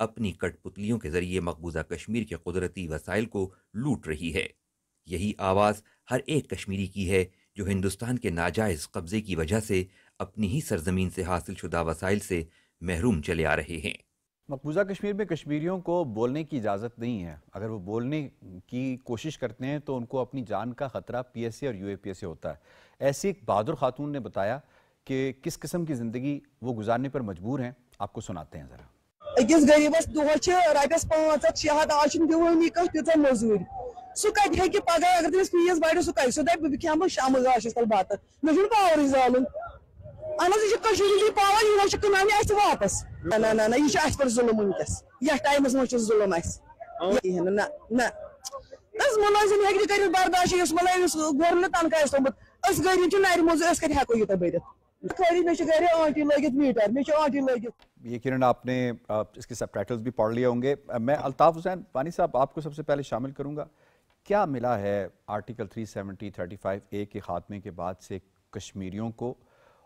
اپنی کٹپتلیوں کے ذریعے مقبوضہ کشمیر کے قدرتی وسائل کو لوٹ رہی ہے۔ یہی آواز ہر ایک کشمیری کی ہے جو ہندوستان کے ناجائز قبضے کی وجہ سے اپنی ہی سرزمین سے حاصل شدہ وسائل سے محروم چلے آ رہے ہیں۔ مقبوضہ کشمیر میں کشمیریوں کو بولنے کی اجازت نہیں ہے۔ اگر وہ بولنے کی کوشش کرتے ہیں تو ان کو اپنی جان کا خطرہ پی ایس اے اور یو اے پی ایس سے ہوتا ہے۔ ایسی ایک بہادر خاتون نے بتایا کہ کس قسم کی زندگی وہ گزارنے پر مجبور ہیں، آپ کو سناتے ہیں ذرا۔ اکس غریبس دہس رپیس 500 600 آج دونی کھانا تیژ مزوری سہ کت ہیکہ پگہ اگر تمس فیس بڑھ سہ کر سہ دپ بہ کھمہ شام گاشس تل بتہ مے چھ پاورے زالن اہن یہ پاور یہ کٕنان اس واپس نہ یہ اس پر ظلم ونکس یہ ٹائمس مجھ ظلم اس نہ نہ بس ملازم ہیکہ کر برداشت اس مطلب گورنمنٹ تنخواہ تھومت اس غریب چھ نر موز اس کت ہیکو یہ برت خری مے گھر آنٹی لگت میٹر مے آنٹی لگت۔ یقیناً آپ نے اس کے سب ٹائٹلز بھی پڑھ لیے ہوں گے۔ میں الطاف حسین وانی صاحب آپ کو سب سے پہلے شامل کروں گا۔ کیا ملا ہے آرٹیکل 370 35A کے خاتمے کے بعد سے کشمیریوں کو،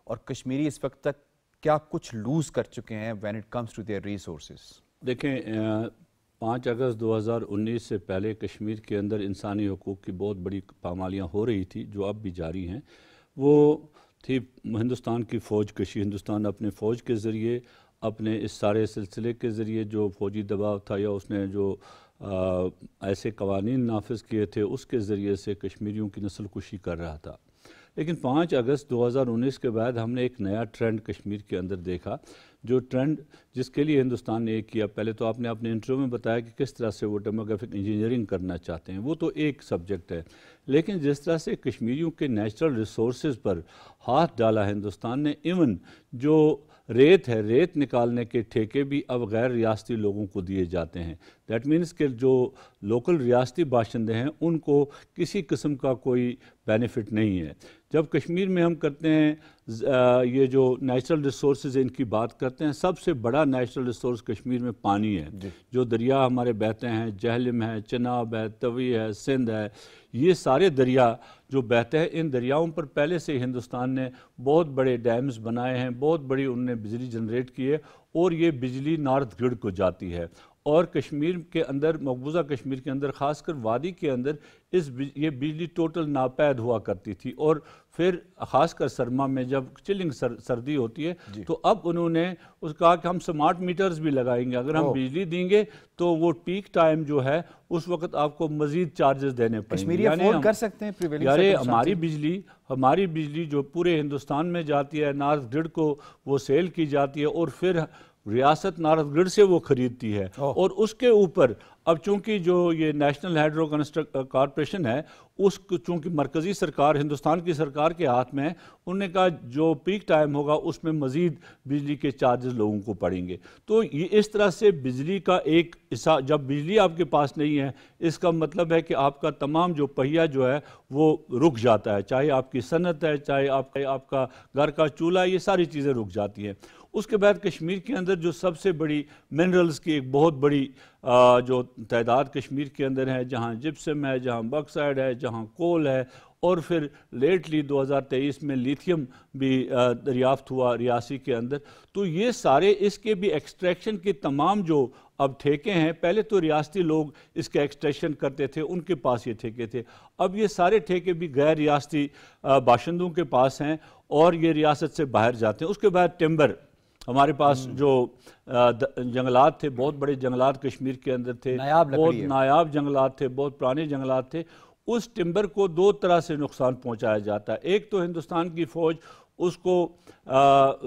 اور کشمیری اس وقت تک کیا کچھ لوز کر چکے ہیں when it comes to their resources؟ دیکھیں 5 اگست 2019 سے پہلے کشمیر کے اندر انسانی حقوق کی بہت بڑی پامالیاں ہو رہی تھی جو اب بھی جاری ہیں۔ وہ تھی ہندوستان کی فوج کشی، ہندوستان اپنے فوج کے ذریعے اپنے اس سارے سلسلے کے ذریعے جو فوجی دباؤ تھا یا اس نے جو ایسے قوانین نافذ کیے تھے اس کے ذریعے سے کشمیریوں کی نسل کشی کر رہا تھا۔ لیکن 5 اگست 2019 کے بعد ہم نے ایک نیا ٹرینڈ کشمیر کے اندر دیکھا، جو ٹرینڈ جس کے لیے ہندوستان نے ایک کیا۔ پہلے تو آپ نے اپنے انٹرویو میں بتایا کہ کس طرح سے وہ ڈیموگرافک انجینئرنگ کرنا چاہتے ہیں، وہ تو ایک سبجیکٹ ہے، لیکن جس طرح سے کشمیریوں کے نیچرل ریسورسز پر ہاتھ ڈالا ہندوستان نے، ایون جو ریت ہے، ریت نکالنے کے ٹھیکے بھی اب غیر ریاستی لوگوں کو دیے جاتے ہیں۔ دیٹ مینس کہ جو لوکل ریاستی باشندے ہیں ان کو کسی قسم کا کوئی بینیفٹ نہیں ہے۔ جب کشمیر میں ہم کرتے ہیں یہ جو نیچرل ریسورسز ان کی بات کرتے ہیں، سب سے بڑا نیچرل ریسورس کشمیر میں پانی ہے۔ جو دریا ہمارے بہتے ہیں، جہلم ہے، چناب ہے، توی ہے، سندھ ہے، یہ سارے دریا جو بہتے ہیں، ان دریاؤں پر پہلے سے ہندوستان نے بہت بڑے ڈیمز بنائے ہیں، بہت بڑی انہوں نے بجلی جنریٹ کی ہے، اور یہ بجلی نارتھ گرڈ کو جاتی ہے۔ اور کشمیر کے اندر، مقبوضہ کشمیر کے اندر، خاص کر وادی کے اندر یہ بجلی ٹوٹل ناپید ہوا کرتی تھی، اور پھر خاص کر سرما میں جب چلنگ سردی ہوتی ہے تو اب انہوں نے اس کہا کہ ہم سمارٹ میٹرز بھی لگائیں گے، اگر ہم بجلی دیں گے تو وہ پیک ٹائم جو ہے اس وقت آپ کو مزید چارجز دینے پڑیں گے۔ کشمیری افورڈ کر سکتے ہیں یعنی ہماری بجلی جو پورے ہندوستان میں جاتی ہے، نارتھ گرڈ کو وہ سیل کی جاتی ہے، اور پھر ریاست نارتھ گرڈ سے وہ خریدتی ہے، اور اس کے اوپر اب چونکہ جو یہ نیشنل ہائیڈرو کارپوریشن ہے، اس کو چونکہ مرکزی سرکار ہندوستان کی سرکار کے ہاتھ میں ہے، انہوں نے کہا جو پیک ٹائم ہوگا اس میں مزید بجلی کے چارجز لوگوں کو پڑیں گے۔ تو یہ اس طرح سے بجلی کا ایک حصہ، جب بجلی آپ کے پاس نہیں ہے اس کا مطلب ہے کہ آپ کا تمام جو پہیہ جو ہے وہ رک جاتا ہے، چاہے آپ کی صنعت ہے، چاہے آپ کا گھر کا چولہا ہے، یہ ساری چیزیں رک جاتی ہیں۔ اس کے بعد کشمیر کے اندر جو سب سے بڑی منرلز کی ایک بہت بڑی جو تعداد کشمیر کے اندر ہے، جہاں جپسم ہے، جہاں باکسائڈ ہے، جہاں کول ہے، اور پھر لیٹلی 2023 میں لیتھیم بھی دریافت ہوا ریاسی کے اندر، تو یہ سارے اس کے بھی ایکسٹریکشن کے تمام جو اب ٹھیکے ہیں، پہلے تو ریاستی لوگ اس کے ایکسٹریکشن کرتے تھے، ان کے پاس یہ ٹھیکے تھے، اب یہ سارے ٹھیکے بھی غیر ریاستی باشندوں کے پاس ہیں اور یہ ریاست سے باہر جاتے ہیں۔ اس کے بعد ٹمبر، ہمارے پاس جو جنگلات تھے، بہت بڑے جنگلات کشمیر کے اندر تھے، بہت نایاب جنگلات تھے، بہت پرانے جنگلات تھے، اس ٹمبر کو 2 طرح سے نقصان پہنچایا جاتا ہے۔ ایک تو ہندوستان کی فوج اس کو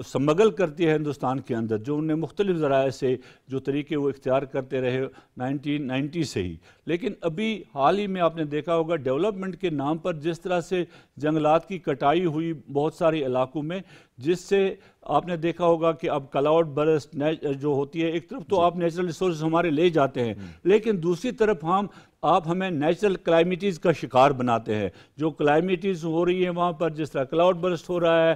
سمگل کرتی ہے ہندوستان کے اندر، جو انہیں مختلف ذرائع سے جو طریقے وہ اختیار کرتے رہے 1990 سے ہی، لیکن ابھی حال ہی میں آپ نے دیکھا ہوگا ڈیولپمنٹ کے نام پر جس طرح سے جنگلات کی کٹائی ہوئی بہت سارے علاقوں میں، جس سے آپ نے دیکھا ہوگا کہ اب کلاؤڈ برسٹ جو ہوتی ہے، ایک طرف تو آپ نیچرل ریسورسز ہمارے لے جاتے ہیں، لیکن دوسری طرف آپ ہمیں نیچرل کلائمیٹیز کا شکار بناتے ہیں۔ جو کلائمیٹیز ہو رہی ہیں وہاں پر، جس طرح کلاؤڈ برسٹ ہو رہا ہے،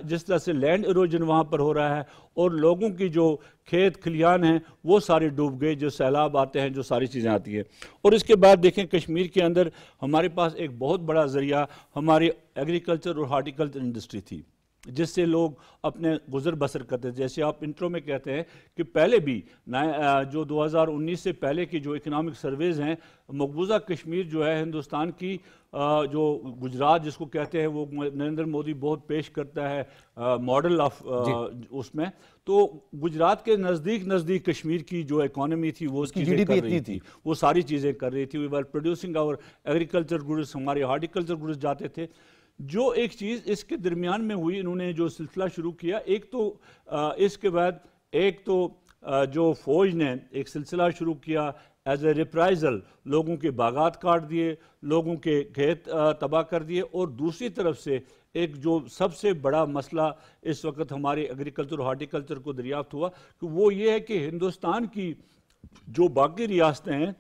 جس طرح سے لینڈ ایروجن وہاں پر ہو رہا ہے، اور لوگوں کی جو کھیت کھلیان ہیں وہ سارے ڈوب گئے، جو سیلاب آتے ہیں، جو ساری چیزیں آتی ہیں۔ اور اس کے بعد دیکھیں کشمیر کے اندر ہمارے پاس ایک بہت بڑا ذریعہ ہماری ایگریکلچر اور ہارٹیکلچر انڈسٹری تھی۔ جس سے لوگ اپنے گزر بسر کرتے ہیں. جیسے آپ انٹرو میں کہتے ہیں کہ پہلے بھی جو 2019 سے پہلے کی جو اکنامک سرویز ہیں, مقبوضہ کشمیر جو ہے ہندوستان کی جو گجرات جس کو کہتے ہیں وہ نریندر مودی بہت پیش کرتا ہے ماڈل آف اس میں, تو گجرات کے نزدیک کشمیر کی جو اکانومی تھی وہ اس کی چیزیں کر رہی تھی, وہ ساری چیزیں کر رہی تھی. وی ور پروڈیوسنگ آور ایگریکلچر گڈس, ہمارے ہارٹیکلچر گڈس جاتے تھے. جو ایک چیز اس کے درمیان میں ہوئی, انہوں نے جو سلسلہ شروع کیا, ایک تو اس کے بعد ایک تو جو فوج نے ایک سلسلہ شروع کیا ایز اے ریپرائزل, لوگوں کے باغات کاٹ دیے, لوگوں کے کھیت تباہ کر دیے. اور دوسری طرف سے ایک جو سب سے بڑا مسئلہ اس وقت ہمارے ایگریکلچر اور ہارٹیکلچر کو دریافت ہوا کہ وہ یہ ہے کہ ہندوستان کی جو باقی ریاستیں ہیں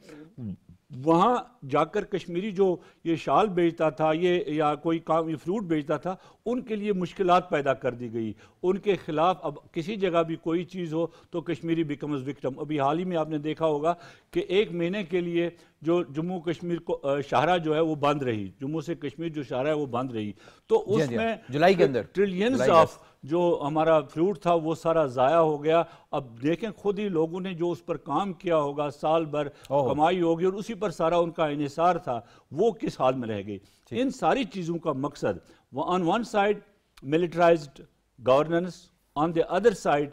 وہاں جا کر کشمیری جو یہ شال بیچتا تھا یہ یا کوئی کام یہ فروٹ بیچتا تھا, ان کے لیے مشکلات پیدا کر دی گئی. ان کے خلاف اب کسی جگہ بھی کوئی چیز ہو تو کشمیری بیکمز وکٹم. ابھی حال ہی میں آپ نے دیکھا ہوگا کہ 1 مہینے کے لیے جو جموں کشمیر کو شاہراہ جو ہے وہ بند رہی, جموں سے کشمیر جو شاہراہ ہے وہ بند رہی. تو اس میں جولائی کے اندر ٹریلینز آف جو ہمارا فروٹ تھا وہ سارا ضائع ہو گیا. اب دیکھیں خود ہی لوگوں نے جو اس پر کام کیا ہوگا, سال بھر کمائی ہوگی اور اسی پر سارا ان کا انحصار تھا, وہ کس حال میں رہ گئی. ان ساری چیزوں کا مقصد on one side militarized governance, on the other side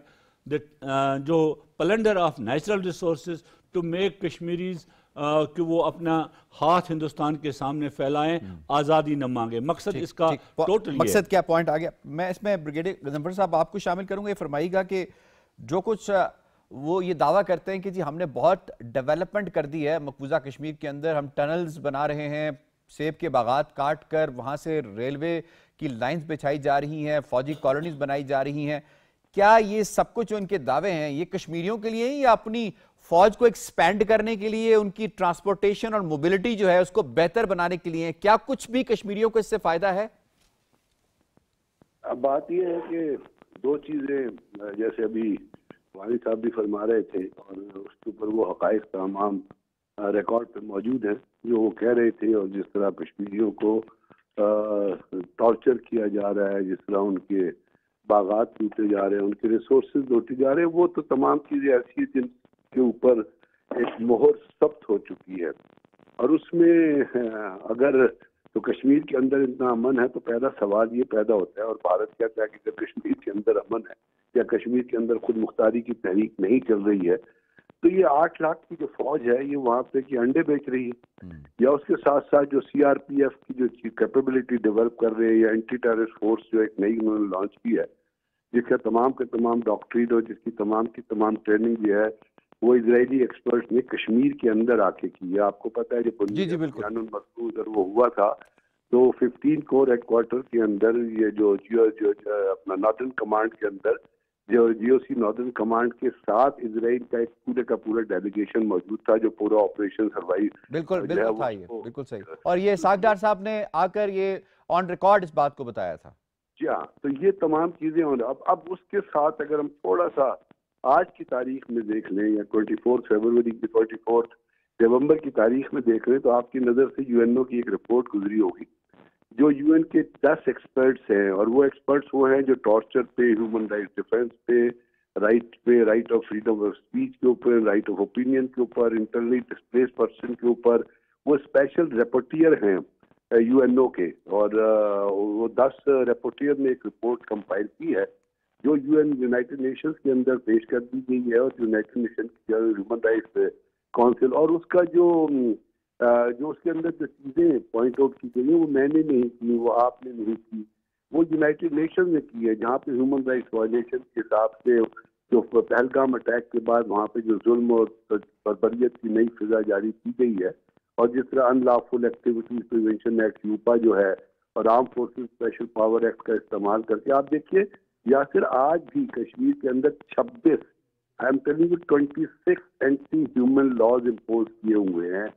جو plunder of natural resources to make Kashmiris کہ وہ اپنا ہاتھ ہندوستان کے سامنے پھیلائیں, آزادی نہ مانگے. مقصد اس کا ٹوٹل مقصد کیا پوائنٹ آ گیا. میں اس میں بریگیڈیئر غضنفر صاحب آپ کو شامل کروں گا. یہ فرمائیے گا کہ جو کچھ وہ یہ دعویٰ کرتے ہیں کہ جی ہم نے بہت ڈیولپمنٹ کر دی ہے مقبوضہ کشمیر کے اندر, ہم ٹنلز بنا رہے ہیں, سیب کے باغات کاٹ کر وہاں سے ریلوے کی لائنز بچھائی جا رہی ہیں, فوجی کالونیز بنائی جا رہی ہیں, کیا یہ سب کچھ جو ان کے دعوے ہیں یہ کشمیریوں کے لیے یا اپنی فوج کو ایکسپینڈ کرنے کے لیے, ان کی ٹرانسپورٹیشن اور موبلٹی جو ہے اس کو بہتر بنانے کے لیے, کیا کچھ بھی کشمیریوں کو اس سے فائدہ ہے؟ اب بات یہ ہے کہ 2 چیزیں جیسے ابھی والد صاحب بھی فرما رہے تھے اور اس کے اوپر وہ حقائق تمام ریکارڈ پہ موجود ہیں جو وہ کہہ رہے تھے, اور جس طرح کشمیریوں کو ٹارچر کیا جا رہا ہے, جس طرح ان کے باغات لوٹے جا رہے ہیں, ان کے ریسورسز لوٹے جا رہے ہیں, وہ تو تمام چیزیں ایسی ہیں جن کے اوپر ایک مہر ثبت ہو چکی ہے. اور اس میں اگر تو کشمیر کے اندر اتنا امن ہے تو پہلا سوال یہ پیدا ہوتا ہے, اور بھارت کہتا ہے کہ اگر کشمیر کے اندر امن ہے یا کشمیر کے اندر خود مختاری کی تحریک نہیں چل رہی ہے تو یہ 8 لاکھ کی جو فوج ہے یہ وہاں پہ کہ انڈے بیچ رہی ہے, یا اس کے ساتھ ساتھ جو CRPF کی جو کیپیبلٹی ڈیولپ کر رہے ہیں, یا اینٹی ٹیررسٹ فورس جو ایک نئی انہوں نے لانچ کی ہے جس کا تمام کے تمام ڈاکٹریٹ اور جس کی تمام ٹریننگ جو ہے وہ اسرائیلی ایکسپرٹ نے کشمیر کے اندر آ کے کی ہے. آپ کو پتہ ہے جو بنیان المقصود اور وہ ہوا تھا تو 15 کور ہیڈ کوارٹر کے اندر یہ جو اپنا نارتھرن کمانڈ کے اندر جو GOC نارتھرن کمانڈ کے ساتھ اسرائیل کا ایک پورے کا پورا ڈیلیگیشن موجود تھا جو پورا آپریشن سروائیو بالکل صحیح. اور یہ اسحاق ڈار صاحب نے آ کر یہ آن ریکارڈ اس بات کو بتایا تھا. جی ہاں, تو یہ تمام چیزیں اب اس کے ساتھ اگر ہم تھوڑا سا آج کی تاریخ میں دیکھ لیں یا 24 فروری کی 24 نومبر کی تاریخ میں دیکھ لیں تو آپ کی نظر سے UNO کی ایک رپورٹ گزری ہوگی جو UN کے 10 ایکسپرٹس ہیں, اور وہ ایکسپرٹس وہ ہیں جو ٹارچر پہ, ہیومن رائٹ ڈیفینس پہ, right of freedom of speech کے اوپر, رائٹ آف اوپینین کے اوپر, انٹرنلی ڈسپلیس پرسن کے اوپر, وہ اسپیشل رپورٹیر ہیں UNO کے. اور وہ 10 رپورٹیر نے ایک رپورٹ کمپائل کی ہے جو یونائٹڈ نیشنز کے اندر پیش کر دی گئی ہے, اور یونائٹڈ نیشن کی ہیومن رائٹس کونسل, اور اس کا جو اس کے اندر جو چیزیں پوائنٹ آؤٹ کی گئی ہیں وہ میں نے نہیں کی, وہ آپ نے نہیں کی, وہ یونائٹڈ نیشنز نے کی ہے, جہاں پہ ہیومن رائٹس وائلیشن کے حساب سے جو پہلگام اٹیک کے بعد وہاں پہ جو ظلم اور بربریت کی نئی فضا جاری کی گئی ہے, اور جس طرح ان لافل ایکٹیویٹیز پریونشن ایکٹ یوپا جو ہے اور arm forces special power act کا استعمال کر کے آپ دیکھیے یا پھر آج بھی کشمیر کے اندر 26 اینٹی ہیومن لاز امپوز کیے ہوئے ہیں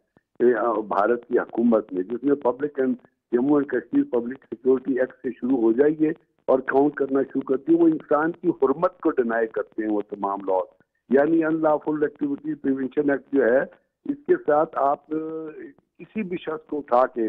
بھارت کی حکومت نے, جس میں public and Jammu and Kashmir public security act سے شروع ہو جائیے اور کاؤنٹ کرنا شروع کرتی ہے. وہ انسان کی حرمت کو ڈینائی کرتے ہیں وہ تمام لاز, یعنی ان لافل ایکٹیویٹیز پریونشن ایکٹ جو ہے اس کے ساتھ آپ کسی بھی شخص کو اٹھا کے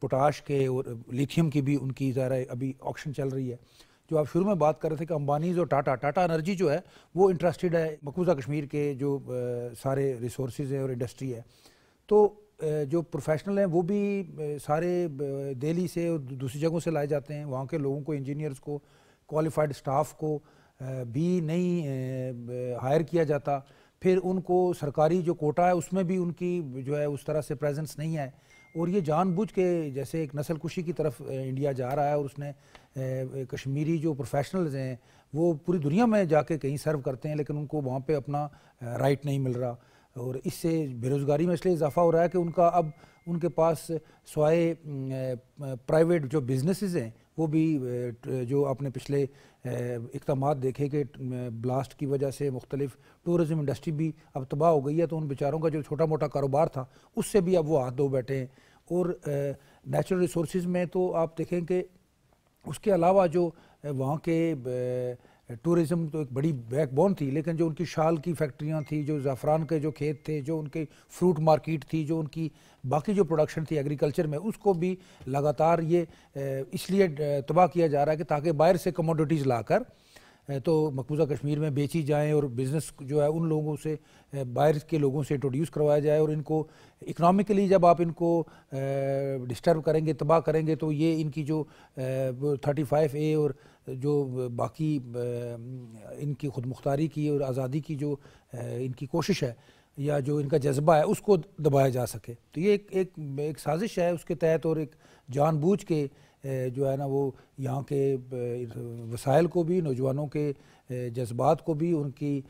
پوٹاش کے اور لیتھیم کی بھی ان کی ظاہر ہے ابھی آکشن چل رہی ہے. جو آپ شروع میں بات کر رہے تھے کہ امبانیز اور ٹاٹا انرجی جو ہے وہ انٹرسٹڈ ہے مقبوضہ کشمیر کے جو سارے ریسورسز ہیں اور انڈسٹری ہے. تو جو پروفیشنل ہیں وہ بھی سارے دہلی سے اور دوسری جگہوں سے لائے جاتے ہیں. وہاں کے لوگوں کو، انجینئرز کو، کوالیفائڈ سٹاف کو بھی نہیں ہائر کیا جاتا. پھر ان کو سرکاری جو کوٹا ہے اس میں بھی ان کی جو ہے اس طرح سے پریزنس نہیں ہے. اور یہ جان بوجھ کے جیسے ایک نسل کشی کی طرف انڈیا جا رہا ہے، اور اس نے کشمیری جو پروفیشنلز ہیں وہ پوری دنیا میں جا کے کہیں سرو کرتے ہیں، لیکن ان کو وہاں پہ اپنا رائٹ نہیں مل رہا. اور اس سے بے روزگاری میں اس لیے اضافہ ہو رہا ہے کہ ان کا اب ان کے پاس سوائے پرائیویٹ جو بزنسز ہیں وہ بھی جو آپ نے پچھلے اقدامات دیکھے کہ بلاسٹ کی وجہ سے مختلف ٹورزم انڈسٹری بھی اب تباہ ہو گئی ہے، تو ان بیچاروں کا جو چھوٹا موٹا کاروبار تھا اس سے بھی اب وہ ہاتھ دھو بیٹھے ہیں. اور نیچرل ریسورسز میں تو آپ دیکھیں کہ اس کے علاوہ جو وہاں کے ٹورزم تو ایک بڑی بیک بون تھی، لیکن جو ان کی شال کی فیکٹریاں تھیں، جو زعفران کے جو کھیت تھے، جو ان کے فروٹ مارکیٹ تھی، جو ان کی باقی جو پروڈکشن تھی ایگریکلچر میں، اس کو بھی لگاتار یہ اس لیے تباہ کیا جا رہا ہے کہ تاکہ باہر سے کموڈیٹیز لا کر تو مقبوضہ کشمیر میں بیچی جائیں، اور بزنس جو ہے ان لوگوں سے باہر کے لوگوں سے انٹروڈیوس کروایا جائے. اور ان کو اکنامکلی جب آپ ان کو ڈسٹرب کریں گے، تباہ کریں گے، تو یہ ان کی جو 35A اور جو باقی ان کی خود مختاری کی اور آزادی کی جو ان کی کوشش ہے یا جو ان کا جذبہ ہے اس کو دبایا جا سکے. تو یہ ایک سازش ہے اس کے تحت، اور ایک جان بوجھ کے جو ہے نا وہ یہاں کے وسائل کو بھی، نوجوانوں کے جذبات کو بھی، ان کی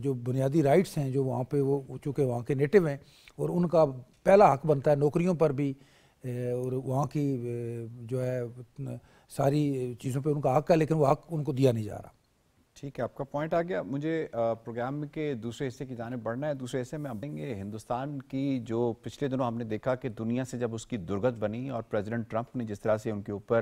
جو بنیادی رائٹس ہیں جو وہاں پہ وہ چونکہ وہاں کے نیٹو ہیں اور ان کا پہلا حق بنتا ہے نوکریوں پر بھی، اور وہاں کی جو ہے ساری چیزوں پہ ان کا حق ہے، لیکن وہ حق ان کو دیا نہیں جا رہا. ٹھیک ہے، آپ کا پوائنٹ آ گیا. مجھے پروگرام کے دوسرے حصے کی جانب بڑھنا ہے. دوسرے حصے میں ہم دیں گے ہندوستان کی جو پچھلے دنوں ہم نے دیکھا کہ دنیا سے جب اس کی درگت بنی اور پریزیڈنٹ ٹرمپ نے جس طرح سے ان کے اوپر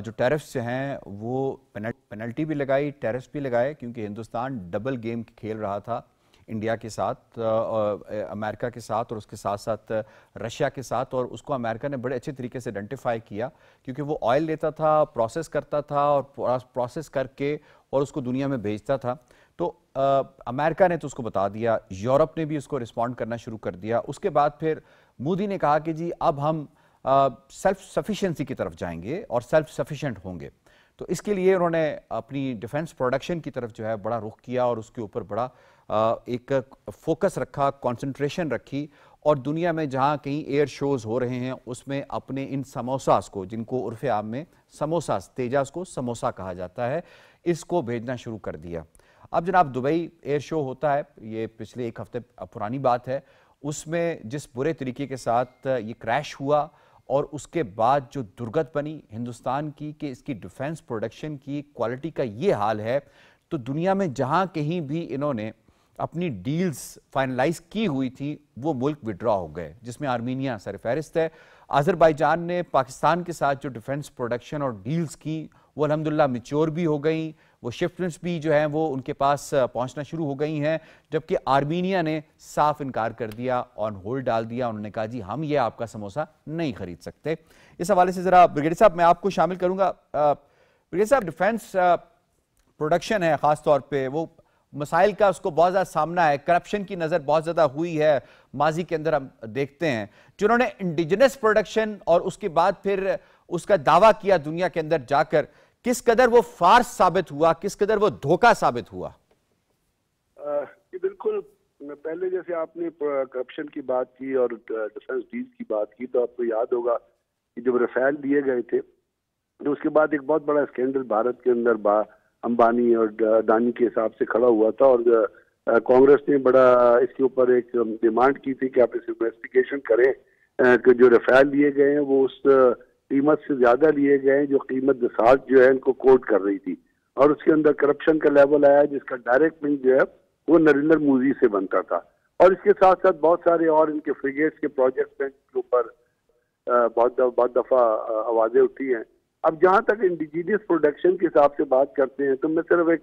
جو ٹیرفس ہیں وہ پینلٹی بھی لگائی، ٹیرفس بھی لگائے، کیونکہ ہندوستان ڈبل گیم کھیل رہا تھا انڈیا کے ساتھ، امریکہ کے ساتھ، اور اس کے ساتھ ساتھ رشیا کے ساتھ. اور اس کو امریکہ نے بڑے اچھے طریقے سے آئیڈینٹیفائی کیا، کیونکہ وہ آئل لیتا تھا، پروسیس کرتا تھا، اور پروسیس کر کے اور اس کو دنیا میں بھیجتا تھا. تو امریکہ نے تو اس کو بتا دیا، یورپ نے بھی اس کو رسپونڈ کرنا شروع کر دیا. اس کے بعد پھر مودی نے کہا کہ جی اب ہم سیلف سفیشنسی کی طرف جائیں گے اور سیلف سفیشینٹ ہوں گے. تو اس کے لیے انہوں نے اپنی ڈیفنس پروڈکشن کی طرف جو ہے بڑا رخ کیا، اور اس کے اوپر بڑا ایک فوکس رکھا، کنسنٹریشن رکھی. اور دنیا میں جہاں کہیں ایئر شوز ہو رہے ہیں اس میں اپنے ان سموساز کو، جن کو عرف عام میں سموساز، تیجاز کو سموسا کہا جاتا ہے، اس کو بھیجنا شروع کر دیا. اب جناب دبئی ایئر شو ہوتا ہے، یہ پچھلے ایک ہفتے پرانی بات ہے، اس میں جس برے طریقے کے ساتھ یہ کریش ہوا اور اس کے بعد جو درگت بنی ہندوستان کی کہ اس کی ڈیفنس پروڈکشن کی کوالٹی کا یہ حال ہے، تو دنیا میں جہاں کہیں بھی انہوں نے اپنی ڈیلز فائنلائز کی ہوئی تھی وہ ملک وڈرا ہو گئے، جس میں آرمینیا سر فہرست ہے. آذربائیجان نے پاکستان کے ساتھ جو ڈیفنس پروڈکشن اور ڈیلز کی وہ الحمدللہ میچور بھی ہو گئیں، وہ شپمنٹس بھی جو ہیں وہ ان کے پاس پہنچنا شروع ہو گئی ہیں، جبکہ آرمینیا نے صاف انکار کر دیا، آن ہولڈ ڈال دیا. انہوں نے کہا جی ہم یہ آپ کا سموسا نہیں خرید سکتے. اس حوالے سے ذرا بریگیڈیئر صاحب میں آپ کو شامل کروں گا. بریگیڈیئر صاحب، ڈیفنس پروڈکشن ہے خاص طور پہ، وہ مسائل کا اس کو بہت زیادہ سامنا ہے، کرپشن کی نظر بہت زیادہ ہوئی ہے ماضی کے اندر. ہم دیکھتے ہیں جنہوں نے انڈیجنس پروڈکشن اور اس کے بعد پھر اس کا دعویٰ کیا دنیا کے اندر جا کر، کس قدر وہ فارس ثابت ہوا، کس قدر وہ دھوکہ ثابت ہوا؟ بالکل، پہلے جیسے آپ نے کرپشن کی بات کی اور ڈیفنس ڈیلز کی بات کی، تو آپ کو یاد ہوگا کہ جب رفیل دیے گئے تھے تو اس کے بعد ایک بہت بڑا اسکینڈل بھارت کے اندر امبانی اور ڈانی کے حساب سے کھڑا ہوا تھا، اور کانگریس نے بڑا اس کے اوپر ایک ڈیمانڈ کی تھی کہ آپ اس انویسٹیگیشن کریں کہ جو رفیل لیے گئے ہیں وہ اس قیمت سے زیادہ لیے گئے ہیں جو قیمت دساٹ جو ہے ان کو کوٹ کر رہی تھی، اور اس کے اندر کرپشن کا لیول آیا جس کا ڈائریکٹ لنک جو ہے وہ نریندر مودی سے بنتا تھا. اور اس کے ساتھ ساتھ بہت سارے اور ان کے فریگیٹس کے پروجیکٹس ہیں جن کے اوپر بہت دفعہ آوازیں اٹھی ہیں. اب جہاں تک انڈیجینس پروڈکشن کے حساب سے بات کرتے ہیں تو میں صرف ایک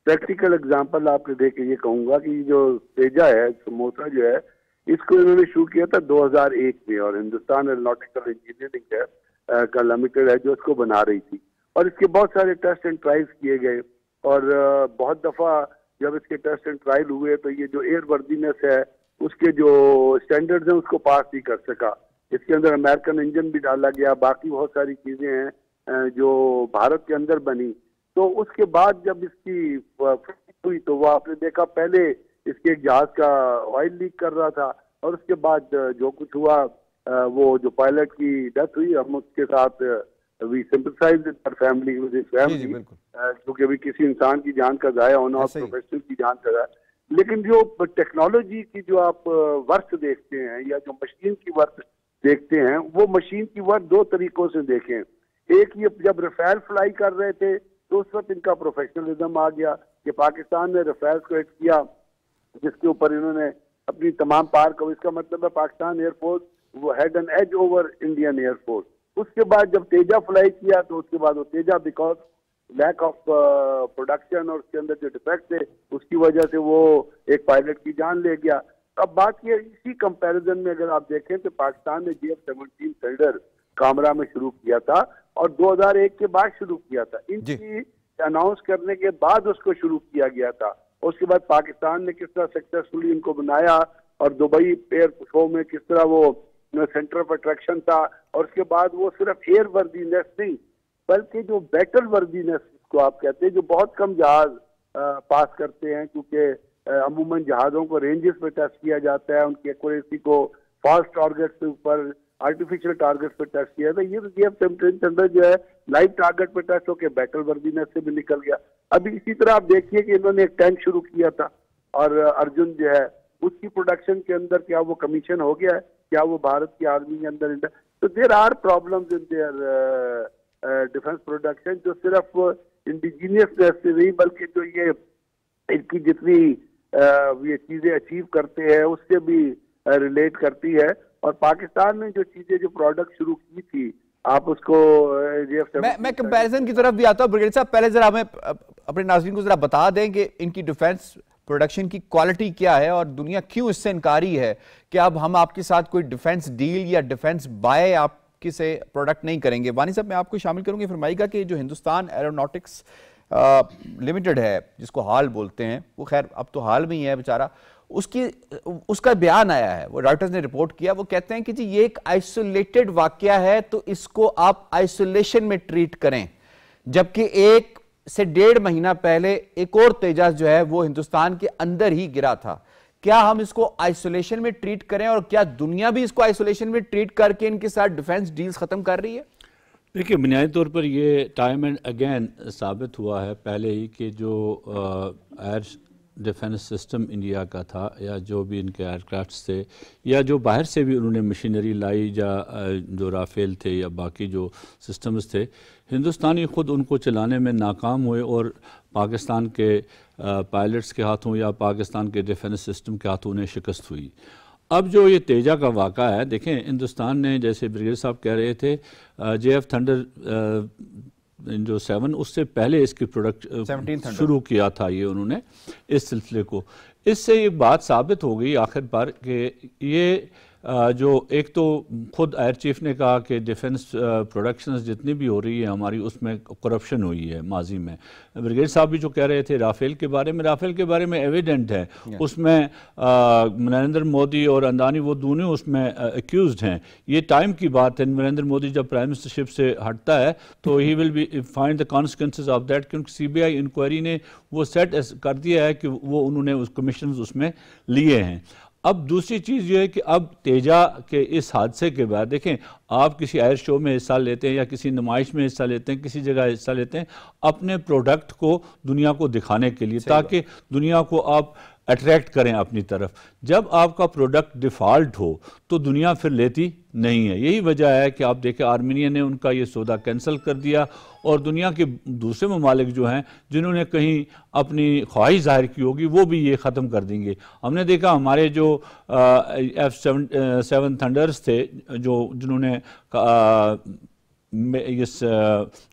پریکٹیکل اگزامپل آپ کو دے کے یہ کہوں گا کہ جو تیجا ہے، سموسا جو ہے، اس کو انہوں نے شروع کیا تھا 2001 میں، اور ہندوستان ایروناٹیکل انجینئرنگ کا لمیٹڈ ہے جو اس کو بنا رہی تھی، اور اس کے بہت سارے ٹیسٹ اینڈ ٹرائلز کیے گئے، اور بہت دفعہ جب اس کے ٹیسٹ اینڈ ٹرائل ہوئے تو یہ جو ایئر وردینس ہے اس کے جو سٹینڈرڈز ہیں اس کو پاس نہیں کر سکا. اس کے اندر امریکن انجن بھی ڈالا گیا، باقی بہت ساری چیزیں ہیں جو بھارت کے اندر بنی. تو اس کے بعد جب اس کی ہوئی تو وہ آپ نے دیکھا پہلے اس کے ایک جہاز کا آئل لیک کر رہا تھا، اور اس کے بعد جو کچھ ہوا وہ جو پائلٹ کی ڈیتھ ہوئی، ہم اس کے ساتھ وی سمپتھائز ود ہر فیملی، کیونکہ بھی کسی انسان کی جان کا ضائع ہونا اور پروفیشنل کی جان کا ضائع. لیکن جو ٹیکنالوجی کی جو آپ ورث دیکھتے ہیں یا جو مشین کی ورث دیکھتے ہیں، وہ مشین کی ورث دو طریقوں سے دیکھیں. ایک یہ جب رفیل فلائی کر رہے تھے تو اس وقت ان کا پروفیشنلزم آ گیا کہ پاکستان نے رفیل کو ہٹ کیا، جس کے اوپر انہوں نے اپنی تمام پار کو، اس کا مطلب ہے پاکستان ایئر فورس وہ had an edge over Indian air force. اس کے بعد جب تیجا فلائی کیا تو اس کے بعد وہ تیجا بیکاز لیک آف پروڈکشن اور اس کے اندر جو ڈیفیکٹ تھے اس کی وجہ سے وہ ایک پائلٹ کی جان لے گیا. اب بات یہ اسی کمپیریزن میں اگر آپ دیکھیں تو پاکستان نے GF-17 تھنڈر کامرا میں شروع کیا تھا اور 2001 کے بعد شروع کیا تھا. ان کی اناؤنس کرنے کے بعد اس کو شروع کیا گیا تھا. اس کے بعد پاکستان نے کس طرح سکسیسفلی ان کو بنایا اور دبئی ایئر شو میں کس طرح وہ سینٹر آف اٹریکشن تھا. اور اس کے بعد وہ صرف ایئر وردینس نہیں بلکہ جو بیٹل وردینس کو آپ کہتے ہیں، جو بہت کم جہاز پاس کرتے ہیں، کیونکہ عموماً جہازوں کو رینجز پہ ٹیسٹ کیا جاتا ہے، ان کی ایکوریسی کو فاسٹ ٹارگیٹ کے اوپر آرٹیفیشل ٹارگیٹ پہ ٹیسٹ کیا جاتا ہے. یہ GF-17 تھنڈر جو ہے لائیو ٹارگیٹ پہ ٹیسٹ ہو کے بیٹل وردینس سے بھی نکل گیا. ابھی اسی طرح آپ دیکھیے کہ انہوں نے ایک ٹینک شروع کیا تھا اور ارجن جو ہے اس کی پروڈکشن کے اندر کیا وہ کمیشن ہو گیا ہے، کیا وہ بھارت کی آرمی کے اندر. تو there are problems in there defence production, جو صرف انڈیجینئس سے نہیں بلکہ جو یہ ان کی جتنی یہ چیزیں اچیو کرتے ہیں اس سے بھی ریلیٹ کرتی ہے. اور پاکستان نے جو چیزیں جو پروڈکٹ شروع کی تھی آپ اس کو میں کمپیریزن کی طرف بھی آتا ہوں. بریگیڈیئر صاحب پہلے ذرا ہمیں اپنے ناظرین کو ذرا بتا دیں کہ ان کی ڈیفنس پروڈکشن کی کوالٹی کیا ہے اور دنیا کیوں اس سے انکاری ہے کہ اب ہم آپ کے ساتھ کوئی ڈیفنس ڈیل یا ڈیفنس بائی آپ کے سے پروڈکٹ نہیں کریں گے. وانی صاحب میں آپ کو شامل کروں گی، فرمائیے گا کہ جو ہندوستان ایروناٹکس لمیٹڈ ہے جس کو حال بولتے ہیں، وہ خیر اب تو حال میں ہی ہے بیچارہ، اس کا بیان آیا ہے، وہ رائٹرز نے رپورٹ کیا، وہ کہتے ہیں کہ جی یہ ایک آئسولیٹڈ واقعہ ہے تو اس کو آپ آئسولیشن میں ٹریٹ کریں. جبکہ 1 سے 1.5 مہینہ پہلے ایک اور تیجاس جو ہے وہ ہندوستان کے اندر ہی گرا تھا. کیا ہم اس کو آئسولیشن میں ٹریٹ کریں اور کیا دنیا بھی اس کو آئسولیشن میں ٹریٹ کر کے ان کے ساتھ ڈیفنس ڈیلز ختم کر رہی ہے؟ دیکھیے بنیادی طور پر یہ ٹائم اینڈ اگین ثابت ہوا ہے پہلے ہی کہ جو ایئر ڈیفنس سسٹم انڈیا کا تھا یا جو بھی ان کے ایئر کرافٹس تھے یا جو باہر سے بھی انہوں نے مشینری لائی یا جو رافیل تھے یا باقی جو سسٹمز تھے، ہندوستانی خود ان کو چلانے میں ناکام ہوئے اور پاکستان کے پائلٹس کے ہاتھوں یا پاکستان کے ڈیفنس سسٹم کے ہاتھوں انہیں شکست ہوئی. اب جو یہ تیجا کا واقعہ ہے، دیکھیں ہندوستان نے جیسے بریگیڈیئر صاحب کہہ رہے تھے GF تھنڈر جو 7 اس سے پہلے اس کی پروڈکٹ شروع کیا تھا یہ انہوں نے اس سلسلے کو. اس سے یہ بات ثابت ہو گئی آخر پر کہ یہ جو ایک تو خود ایئر چیف نے کہا کہ ڈیفنس پروڈکشنز جتنی بھی ہو رہی ہے ہماری اس میں کرپشن ہوئی ہے ماضی میں. بریگیڈیئر صاحب بھی جو کہہ رہے تھے رافیل کے بارے میں ایویڈنٹ ہے، اس میں نریندر مودی اور اندانی وہ دونوں اس میں ایکیوزڈ ہیں. یہ ٹائم کی بات ہے، نریندر مودی جب پرائم منسٹرشپ سے ہٹتا ہے تو ہی will be find the consequences of that, کیونکہ CBI انکوائری نے وہ سیٹ کر دیا ہے کہ وہ انہوں نے اس کمیشنز اس میں لیے ہیں. اب دوسری چیز یہ ہے کہ اب تیجا کے اس حادثے کے بعد دیکھیں آپ کسی ایئر شو میں حصہ لیتے ہیں یا کسی نمائش میں حصہ لیتے ہیں، کسی جگہ حصہ لیتے ہیں اپنے پروڈکٹ کو دنیا کو دکھانے کے لیے تاکہ دنیا کو آپ اٹریکٹ کریں اپنی طرف. جب آپ کا پروڈکٹ ڈیفالٹ ہو تو دنیا پھر لیتی نہیں ہے. یہی وجہ ہے کہ آپ دیکھیں آرمینیا نے ان کا یہ سودا کینسل کر دیا اور دنیا کے دوسرے ممالک جو ہیں جنہوں نے کہیں اپنی خواہش ظاہر کی ہوگی وہ بھی یہ ختم کر دیں گے. ہم نے دیکھا ہمارے جو F-7 تھنڈرز تھے جنہوں نے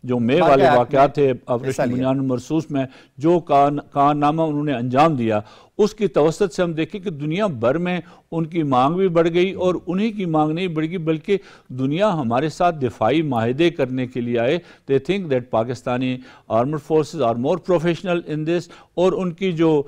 جو مے والے واقعات تھے آپریشن بنیان مرصوص میں جو کارنامہ انہوں نے انجام دیا، اس کی توسط سے ہم دیکھیں کہ دنیا بھر میں ان کی مانگ بھی بڑھ گئی, اور انہی کی مانگ نہیں بڑھ گئی بلکہ دنیا ہمارے ساتھ دفاعی معاہدے کرنے کے لیے آئے. They think that Pakistani armed forces are more professional in this, اور ان کی جو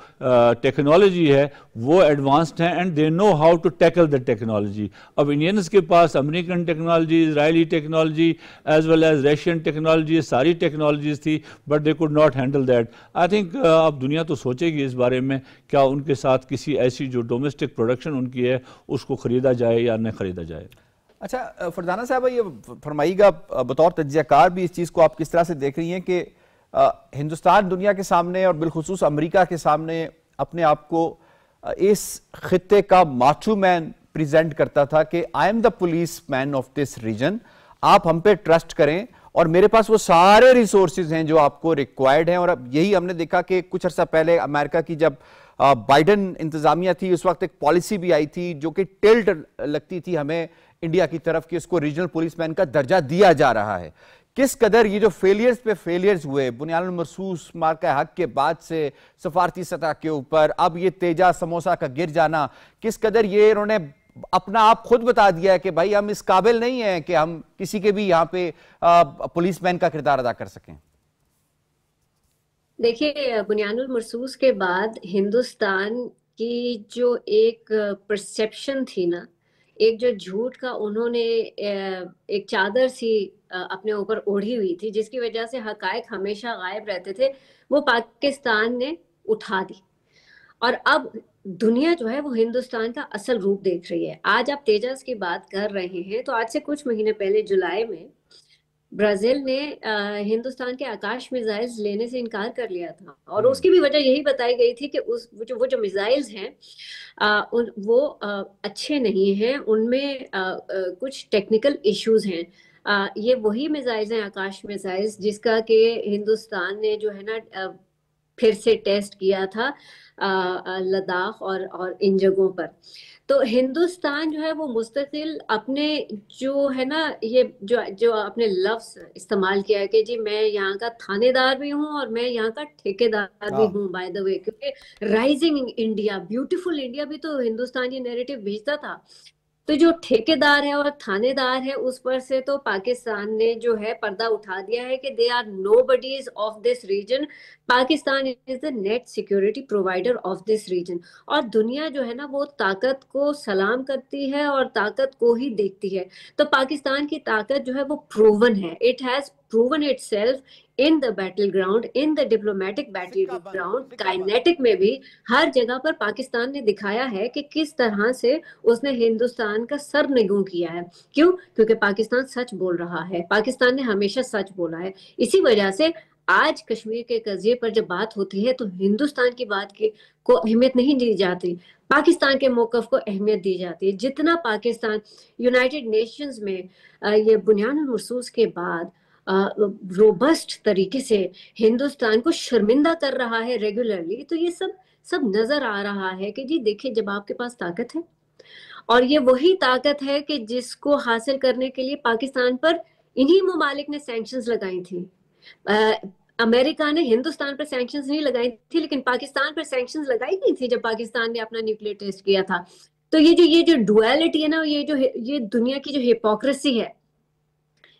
ٹیکنالوجی ہے وہ ایڈوانسڈ ہیں, and they know how to tackle the technology. اب انڈینس کے پاس American technology, Israeli technology as well as Russian technology, ساری ٹیکنالوجیز تھی, but they could not handle that. I think اب دنیا تو سوچے گی اس بارے میں کیا ان کے ساتھ کسی ایسی جو ڈومیسٹک پروڈکشن ان کی ہے اس کو خریدا جائے یا نہ خریدا جائے. اچھا فرزانہ صاحبہ, یہ فرمائیے گا بطور تجزیہ کار بھی اس چیز کو آپ کس طرح سے دیکھ رہی ہیں کہ ہندوستان دنیا کے سامنے اور بالخصوص امریکہ کے سامنے اپنے آپ کو اس خطے کا ماچو مین پریزنٹ کرتا تھا کہ I am the policeman of this region, آپ ہم پہ ٹرسٹ کریں اور میرے پاس وہ سارے ریسورسز ہیں جو آپ کو ریکوائرڈ ہیں. اور اب یہی ہم نے دیکھا کہ کچھ عرصہ پہلے امریکہ کی جب بائیڈن انتظامیہ تھی اس وقت ایک پالیسی بھی آئی تھی جو کہ ٹلٹ لگتی تھی ہمیں انڈیا کی طرف کہ اس کو ریجنل پولیس مین کا درجہ دیا جا رہا ہے. کس قدر یہ جو فیلیئرز پہ فیلیئرز ہوئے بنیاد المرصوص مارکہ حق کے بعد سے سفارتی سطح کے اوپر, اب یہ تیجا سموسا کا گر جانا, کس قدر یہ انہوں نے اپنا آپ خود بتا دیا ہے کہ بھائی ہم اس قابل نہیں ہیں کہ ہم کسی کے بھی یہاں پہ پولیس مین کا کردار ادا کر سکیں. دیکھیے بنیاد المرصوص کے بعد ہندوستان کی جو ایک پرسیپشن تھی نا, ایک جو جھوٹ کا انہوں نے ایک چادر سی اپنے اوپر اوڑھی ہوئی تھی جس کی وجہ سے حقائق ہمیشہ غائب رہتے تھے, وہ پاکستان نے اٹھا دی. اور اب دنیا جو ہے وہ ہندوستان کا اصل روپ دیکھ رہی ہے. آج آپ تیجس کی بات کر رہے ہیں تو آج سے کچھ مہینے پہلے جولائی میں برازیل نے ہندوستان کے آکاش میزائلز لینے سے انکار کر لیا تھا, اور اس کی بھی وجہ یہی بتائی گئی تھی کہ وہ جو میزائلز ہیں وہ اچھے نہیں ہیں, ان میں کچھ ٹیکنیکل ایشوز ہیں. یہ وہی میزائلز ہیں آکاش میزائلز جس کا کہ ہندوستان نے جو ہے نا پھر سے ٹیسٹ کیا تھا لداخ اور ان جگہوں پر. تو ہندوستان جو ہے وہ مستقل اپنے جو ہے نا یہ جو اپنے لفظ استعمال کیا ہے کہ جی میں یہاں کا تھانے دار بھی ہوں اور میں یہاں کا ٹھیکے دار بھی ہوں بائی دا وے, کیونکہ رائزنگ انڈیا, بیوٹیفل انڈیا بھی تو ہندوستان یہ نیریٹو بھیجتا تھا. تو جو ٹھیکے دار ہے اور تھانے دار ہے اس پر سے تو پاکستان نے جو ہے پردہ اٹھا دیا ہے کہ they are no buddies of this region. Pakistan is the net security provider of this region. اور دنیا جو ہے نا وہ طاقت کو سلام کرتی ہے اور طاقت کو ہی دیکھتی ہے. تو پاکستان کی طاقت جو ہے وہ پروون ہے. It has proven it self in the battleground, in the diplomatic battleground, kinetic میں بھی ہر جگہ پر پاکستان نے دکھایا ہے کہ کس طرح سے اس نے ہندوستان کا سر نگوں کیا ہے. کیوں؟ کیونکہ پاکستان سچ بول رہا ہے, پاکستان نے ہمیشہ سچ بولا ہے. اسی وجہ سے آج کشمیر کے قضیے پر جب بات ہوتی ہے تو ہندوستان کی بات کو اہمیت نہیں دی جاتی, پاکستان کے موقف کو اہمیت دی جاتی ہے. جتنا پاکستان یونائٹڈ نیشنز میں یہ بنیاد المرصوص کے بعد روبسٹ طریقے سے ہندوستان کو شرمندہ کر رہا ہے ریگولرلی, تو یہ سب نظر آ رہا ہے کہ جی دیکھیں جب آپ کے پاس طاقت ہے, اور یہ وہی طاقت ہے کہ جس کو حاصل کرنے کے لیے پاکستان پر انہی ممالک نے سینکشنز لگائی تھی. امریکہ نے ہندوستان پر سینکشنز نہیں لگائی تھی لیکن پاکستان پر سینکشنز لگائی گئی تھی جب پاکستان نے اپنا نیوکلیئر ٹیسٹ کیا تھا. تو یہ جو ڈویلٹی ہے نا, یہ دنیا کی جو ہپوکریسی ہے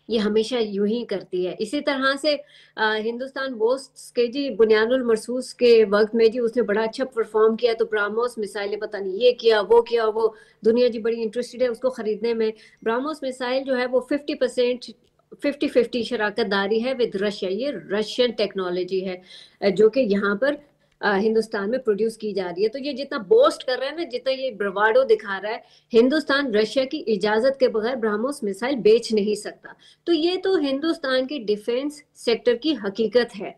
یہ ہمیشہ یوں ہی کرتی ہے. اسی طرح سے ہندوستان بوسٹس کے جی بنیاد المرصوص کے وقت میں جی اس نے بڑا اچھا پرفارم کیا تو براموس میسائل پتہ نہیں یہ کیا وہ کیا, وہ دنیا جی بڑی انٹرسٹڈ ہے اس کو خریدنے میں. براموس میسائل جو ہے وہ 50% شراکت داری ہے ود رشیا. یہ رشین ٹیکنالوجی ہے جو کہ یہاں پر ہندوستان میں پروڈیوس کی جا رہی ہے. تو یہ جتنا بوسٹ کر رہا ہے نا, جتنا یہ برواڈو دکھا رہا ہے, ہندوستان رشیا کی اجازت کے بغیر برہموس میسائل بیچ نہیں سکتا. تو یہ تو ہندوستان کی ڈیفنس سیکٹر کی حقیقت ہے.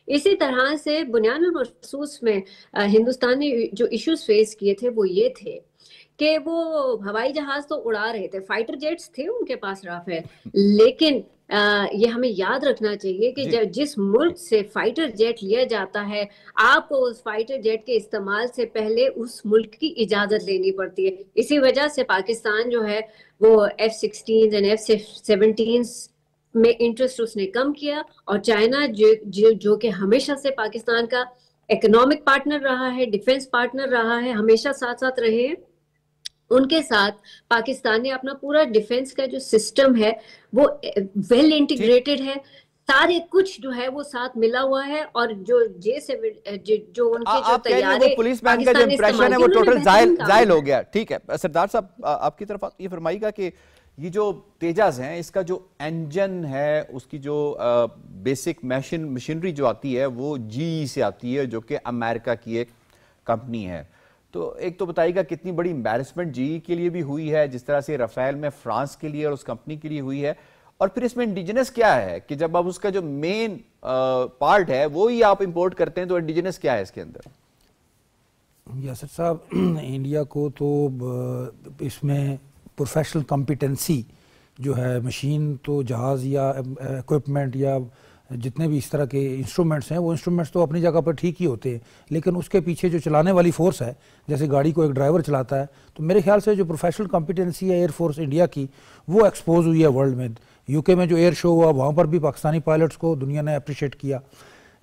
اسی طرح سے بنیاد المرصوص میں ہندوستان نے جو ایشوز فیس کیے تھے وہ یہ تھے کہ وہ ہوائی جہاز تو اڑا رہے تھے, فائٹر جیٹس تھے ان کے پاس رافیل, لیکن یہ ہمیں یاد رکھنا چاہیے کہ جس ملک سے فائٹر جیٹ لیا جاتا ہے آپ کو اس فائٹر جیٹ کے استعمال سے پہلے اس ملک کی اجازت لینی پڑتی ہے. اسی وجہ سے پاکستان جو ہے وہ F-16 اور F-17 میں انٹرسٹ اس نے کم کیا, اور چائنا جو کہ ہمیشہ سے پاکستان کا اکنامک پارٹنر رہا ہے, ڈیفنس پارٹنر رہا ہے, ہمیشہ ساتھ ساتھ رہے ہیں. ان کے ساتھ پاکستان نے اپنا پورا ڈیفنس کا جو سسٹم ہے وہ ویل انٹیگریٹڈ ہے, سارے کچھ جو ہے وہ ساتھ ملا ہوا ہے. اور جو جو ان کے جو تیارے پولیس مین کا جو امپریشن ہے وہ ٹوٹل زائل ہو گیا. ٹھیک ہے سردار صاحب, آپ کی طرف یہ فرمائیے گا کہ یہ جو تیجاز ہیں اس کا جو انجن ہے, اس کی جو بیسک مشینری جو آتی ہے وہ جی سے آتی ہے, جو کہ امریکہ کی ایک کمپنی ہے. تو ایک تو بتائیے گا کتنی بڑی امبیرسمنٹ جی کے لیے بھی ہوئی ہے, جس طرح سے رافیل میں فرانس کے لیے اور اس کمپنی کے لیے ہوئی ہے, اور پھر اس میں انڈیجنس کیا ہے کہ جب آپ اس کا جو مین پارٹ ہے وہی آپ امپورٹ کرتے ہیں, تو انڈیجنس کیا ہے اس کے اندر؟ یاسر صاحب, انڈیا کو تو اس میں پروفیشنل کمپیٹنسی جو ہے مشین تو جہاز یا اکوپمنٹ یا جتنے بھی اس طرح کے انسٹرومنٹس ہیں وہ انسٹرومنٹس تو اپنی جگہ پر ٹھیک ہی ہوتے ہیں, لیکن اس کے پیچھے جو چلانے والی فورس ہے, جیسے گاڑی کو ایک ڈرائیور چلاتا ہے, تو میرے خیال سے جو پروفیشنل کمپیٹنسی ہے ایئر فورس انڈیا کی وہ ایکسپوز ہوئی ہے ورلڈ میں. یو کے میں جو ایئر شو ہوا وہاں پر بھی پاکستانی پائلٹس کو دنیا نے اپریشیٹ کیا.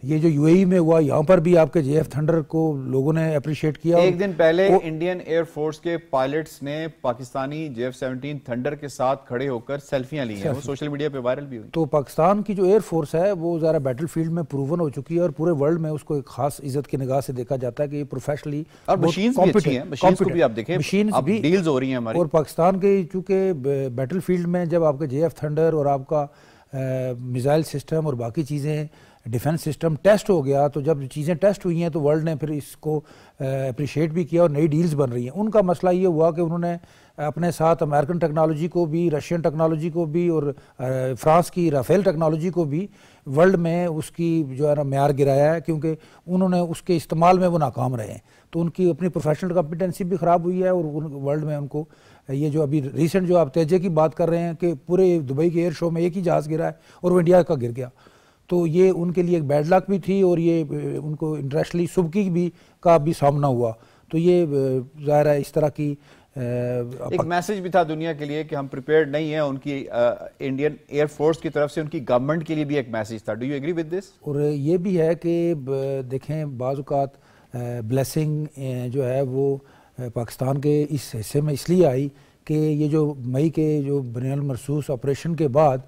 یہ جو یو اے ای میں ہوا یہاں پر بھی آپ کے جے ایف تھنڈر کو لوگوں نے اپریشیٹ کیا. ایک دن پہلے انڈین ایئر فورس کے پائلٹس نے پاکستانی جے ایف 17 تھنڈر کے ساتھ کھڑے ہو کر سیلفیاں لی ہیں, وہ سوشل میڈیا پہ وائرل بھی ہوئی. تو پاکستان کی جو ایئر فورس ہے وہ ذرا بیٹل فیلڈ میں پروون ہو چکی ہے, اور پورے ورلڈ میں اس کو ایک خاص عزت کی نگاہ سے دیکھا جاتا ہے کہ یہ پروفیشنلی, اور مشینز بھی اچھی ہیں, مشینز کو بھی آپ دیکھیں, اب ڈیلز ہو رہی ہیں ہماری. اور پاکستان کے چونکہ بیٹل فیلڈ میں جب آپ کے جے ایف تھنڈر اور آپ کا میزائل سسٹم اور باقی چیزیں ڈیفنس سسٹم ٹیسٹ ہو گیا, تو جب چیزیں ٹیسٹ ہوئی ہیں تو ورلڈ نے پھر اس کو اپریشیٹ بھی کیا اور نئی ڈیلز بن رہی ہیں. ان کا مسئلہ یہ ہوا کہ انہوں نے اپنے ساتھ امریکن ٹیکنالوجی کو بھی, رشین ٹیکنالوجی کو بھی, اور فرانس کی رافیل ٹیکنالوجی کو بھی ورلڈ میں اس کی جو ہے نا معیار گرایا ہے, کیونکہ انہوں نے اس کے استعمال میں وہ ناکام رہے ہیں. تو ان کی اپنی پروفیشنل کمپیٹنسی بھی خراب ہوئی ہے, اور ورلڈ میں ان کو یہ جو ابھی ریسنٹ جو آپ تیجے کی بات کر رہے ہیں کہ پورے دبئی کے ایئر شو میں ایک ہی جہاز گرا ہے اور وہ انڈیا کا گر گیا, تو یہ ان کے لیے ایک بیڈ لک بھی تھی, اور یہ ان کو انٹرنیشنلی سبکی بھی کا بھی سامنا ہوا. تو یہ ظاہر ہے اس طرح کی ایک میسج بھی تھا دنیا کے لیے کہ ہم پریپیئرڈ نہیں ہیں. ان کی انڈین ایئر فورس کی طرف سے ان کی گورنمنٹ کے لیے بھی ایک میسج تھا. Do you agree with this? اور یہ بھی ہے کہ دیکھیں بعض اوقات بلیسنگ جو ہے وہ پاکستان کے اس حصے میں اس لیے آئی کہ یہ جو مئی کے جو بین المرصوص آپریشن کے بعد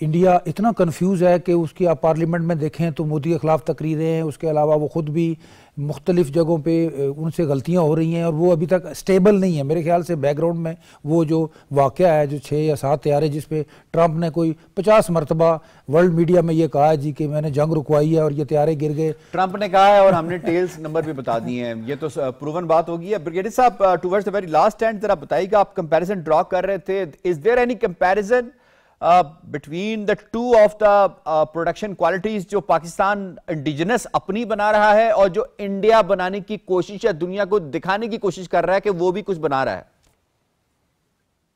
انڈیا اتنا کنفیوز ہے کہ اس کی آپ پارلیمنٹ میں دیکھیں تو مودی کے خلاف تقریریں ہیں, اس کے علاوہ وہ خود بھی مختلف جگہوں پہ ان سے غلطیاں ہو رہی ہیں, اور وہ ابھی تک اسٹیبل نہیں ہے. میرے خیال سے بیک گراؤنڈ میں وہ جو واقعہ ہے جو 6 یا 7 طیارے جس پہ ٹرمپ نے کوئی 50 مرتبہ ورلڈ میڈیا میں یہ کہا ہے جی کہ میں نے جنگ رکوائی ہے اور یہ طیارے گر گئے, ٹرمپ نے کہا ہے, اور ہم نے ٹیلز نمبر بھی بتا دیے ہیں. یہ تو پروون بات ہوگی. بریگیڈیئر صاحب, towards the very last end ذرا بتائیے گا, آپ کمپیریزن ڈرا کر رہے تھے, is there any comparison between the two of the production qualities جو پاکستان انڈیجنس اپنی بنا رہا ہے اور جو انڈیا بنانے کی کوشش ہے, دنیا کو دکھانے کی کوشش کر رہا ہے کہ وہ بھی کچھ بنا رہا ہے؟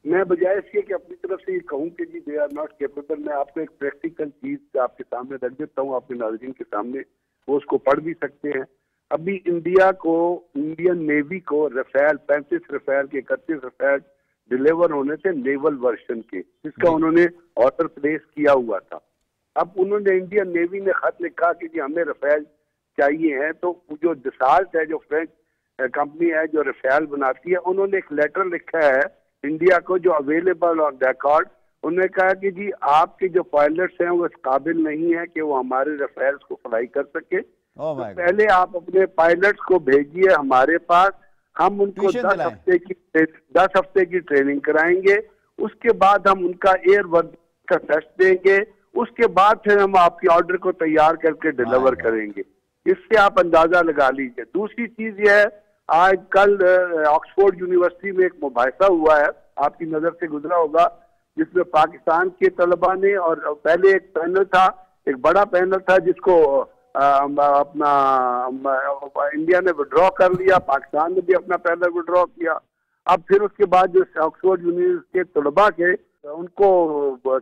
میں بجائے اس کے کہ اپنی طرف سے یہ کہوں کہ جی دے آر ناٹ کیپیبل, میں آپ کو ایک پریکٹیکل چیز آپ کے سامنے رکھ دیتا ہوں, آپ کے ناظرین کے سامنے, وہ اس کو پڑھ بھی سکتے ہیں. ابھی انڈیا کو, انڈین نیوی کو رفیل 35 رفیل کے 31 رفیل ڈیلیور ہونے سے نیول ورژن کے, جس کا انہوں نے آرڈر پلیس کیا ہوا تھا. اب انہوں نے انڈین نیوی نے خط لکھا کہ جی ہمیں رفیل چاہیے ہیں, تو جو دسالٹ ہے جو فرینچ کمپنی ہے جو رفیل بناتی ہے, انہوں نے ایک لیٹر لکھا ہے انڈیا کو جو اویلیبل اور ریکارڈ, انہوں نے کہا کہ جی آپ کے جو پائلٹس ہیں وہ اس قابل نہیں ہے کہ وہ ہمارے رفیلس کو فلائی کر سکے, تو پہلے آپ اپنے پائلٹس کو بھیجیے ہمارے پاس, ہم ان کو 10 ہفتے کی ٹریننگ کرائیں گے, اس کے بعد ہم ان کا ایئر ورک کا ٹیسٹ دیں گے, اس کے بعد پھر ہم آپ کے آرڈر کو تیار کر کے ڈیلیور کریں گے. اس سے آپ اندازہ لگا لیجئے. دوسری چیز یہ ہے, آج کل آکسفورڈ یونیورسٹی میں ایک مباحثہ ہوا ہے, آپ کی نظر سے گزرا ہوگا, جس میں پاکستان کے طلباء نے, اور پہلے ایک پینل تھا, ایک بڑا پینل تھا جس کو اپنا انڈیا نے وڈرا کر لیا, پاکستان نے بھی اپنا پینل وڈرا کیا. اب پھر اس کے بعد جو آکسفورڈ یونیورسٹی کے طلباء کے ان کو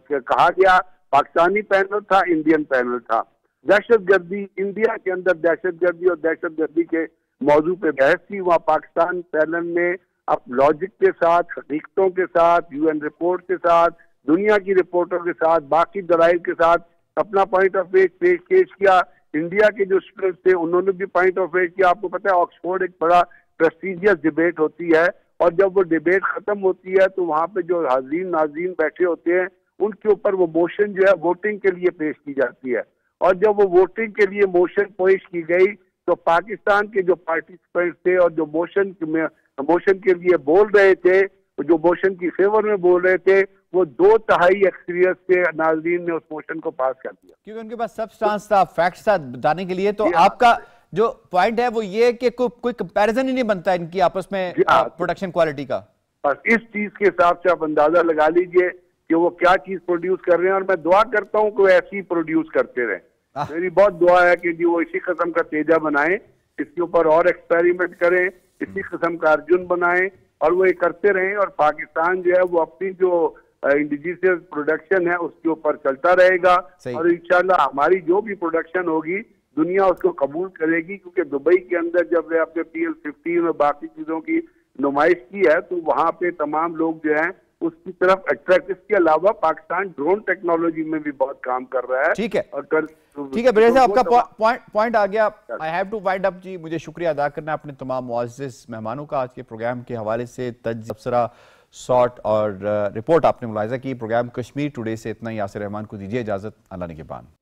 کہا گیا پاکستانی پینل تھا, انڈین پینل تھا. دہشت گردی, انڈیا کے اندر دہشت گردی اور دہشت گردی کے موضوع پہ بحث تھی. وہاں پاکستان پینل نے اب لاجک کے ساتھ, حقیقتوں کے ساتھ, یو این رپورٹ کے ساتھ, دنیا کی رپورٹوں کے ساتھ, باقی دلائل کے ساتھ اپنا پوائنٹ آف ویو پیش کیا انڈیا کے جو اسٹوڈنٹس تھے انہوں نے بھی پوائنٹ آف ویو کیا. آپ کو پتا ہے آکسفورڈ ایک بڑا پریسٹیجیس ڈیبیٹ ہوتی ہے, اور جب وہ ڈیبیٹ ختم ہوتی ہے تو وہاں پہ جو حاضرین ناظرین بیٹھے ہوتے ہیں ان کے اوپر وہ موشن جو ہے ووٹنگ کے لیے پیش کی جاتی ہے, اور جب وہ ووٹنگ کے لیے موشن پیش کی گئی تو پاکستان کے جو پارٹیسپینٹس تھے اور جو موشن کے لیے بول رہے تھے, جو موشن کی فیور میں بول رہے تھے, وہ 2/3 ایکسپیرینس سے ناظرین نے اس موشن کو پاس کر دیا, کیونکہ ان کے پاس سبسٹانس تھا, فیکٹس تھا بتانے کے لیے. تو آپ کا جو پوائنٹ ہے وہ یہ کہ کوئی کمپیریزن ہی نہیں بنتا ان کی آپس میں پروڈکشن کوالٹی کا. بس اس چیز کے حساب سے آپ اندازہ لگا لیجئے کہ وہ کیا چیز پروڈیوس کر رہے ہیں, اور میں دعا کرتا ہوں کہ وہ ایسی پروڈیوس کرتے رہیں. میری بہت دعا ہے کہ وہ اسی قسم کا تیجا بنائیں, اس کے اوپر اور ایکسپیریمنٹ کریں, اسی قسم کا ارجن بنائیں, اور وہ یہ کرتے رہیں, اور پاکستان جو ہے وہ اپنی جو انڈیجیس پروڈکشن ہے اس کے اوپر چلتا رہے گا, اور انشاءاللہ ہماری جو بھی پروڈکشن ہوگی دنیا اس کو قبول کرے گی. کیونکہ دبئی کے اندر جب آپ نے PL-15 اور باقی چیزوں کی نمائش کی ہے تو وہاں پہ تمام لوگ جو ہیں اس کی طرف اٹریکٹ. اس کے علاوہ پاکستان ڈرون ٹیکنالوجی میں بھی بہت کام کر رہا ہے. ٹھیک ہے, ٹھیک ہے بریز صاحب, آپ کا پوائنٹ آ گیا. آئی ہیو ٹو وائنڈ اپ جی. مجھے شکریہ ادا کرنا اپنے تمام معزز مہمانوں کا آج کے پروگرام کے حوالے سے. تبصرہ, شارٹ اور رپورٹ آپ نے ملاحظہ کی. پروگرام کشمیر ٹوڈے سے اتنا ہی. یاسر رحمان کو دیجیے اجازت. اللہ نگہبان.